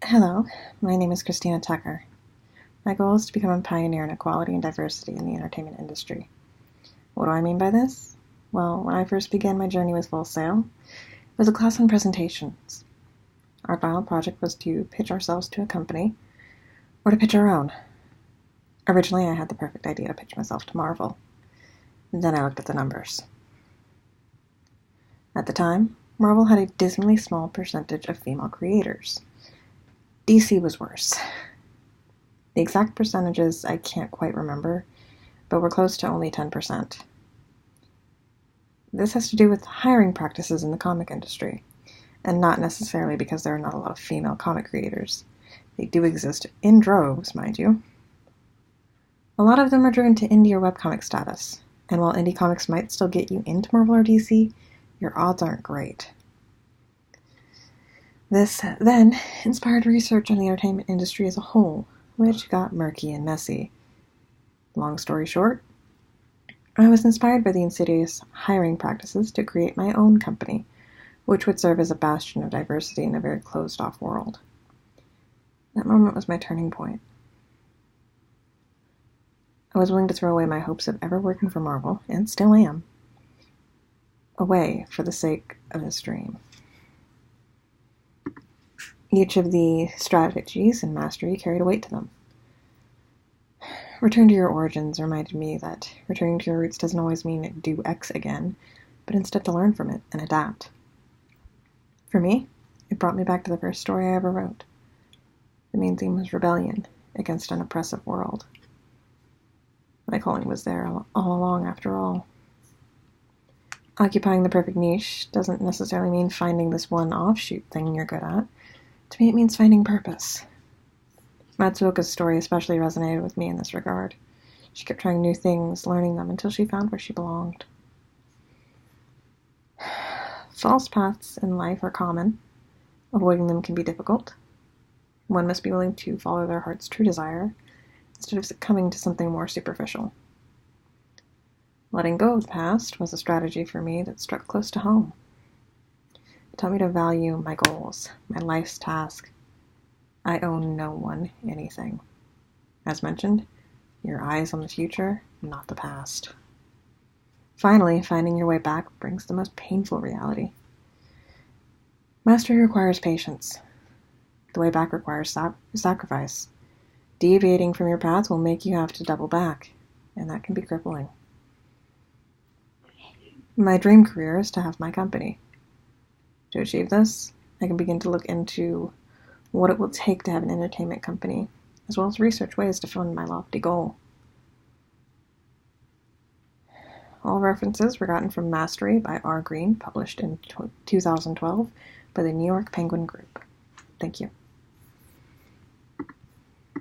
Hello, my name is Christina Tucker. My goal is to become a pioneer in equality and diversity in the entertainment industry. What do I mean by this? Well, when I first began my journey with Full Sail, it was a class on presentations. Our final project was to pitch ourselves to a company, or to pitch our own. Originally, I had the perfect idea to pitch myself to Marvel. Then I looked at the numbers. At the time, Marvel had a dismally small percentage of female creators. DC was worse. The exact percentages I can't quite remember, but we're close to only 10%. This has to do with hiring practices in the comic industry, and not necessarily because there are not a lot of female comic creators. They do exist in droves, mind you. A lot of them are driven to indie or webcomic status, and while indie comics might still get you into Marvel or DC, your odds aren't great. This then inspired research on the entertainment industry as a whole, which got murky and messy. Long story short, I was inspired by the insidious hiring practices to create my own company, which would serve as a bastion of diversity in a very closed-off world. That moment was my turning point. I was willing to throw away my hopes of ever working for Marvel, and still am, away for the sake of this dream. Each of the strategies and mastery carried a weight to them. Return to your origins reminded me that returning to your roots doesn't always mean do X again, but instead to learn from it and adapt. For me, it brought me back to the first story I ever wrote. The main theme was rebellion against an oppressive world. My calling was there all along, after all. Occupying the perfect niche doesn't necessarily mean finding this one offshoot thing you're good at. To me, it means finding purpose. Matsuoka's story especially resonated with me in this regard. She kept trying new things, learning them, until she found where she belonged. False paths in life are common. Avoiding them can be difficult. One must be willing to follow their heart's true desire, instead of succumbing to something more superficial. Letting go of the past was a strategy for me that struck close to home. It taught me to value my goals, my life's task. I owe no one anything. As mentioned, your eyes on the future, not the past. Finally, finding your way back brings the most painful reality. Mastery requires patience. The way back requires sacrifice. Deviating from your path will make you have to double back, and that can be crippling. My dream career is to have my company. To achieve this, I can begin to look into what it will take to have an entertainment company, as well as research ways to fund my lofty goal. All references were gotten from Mastery by R. Green, published in 2012 by the New York Penguin Group. Thank you.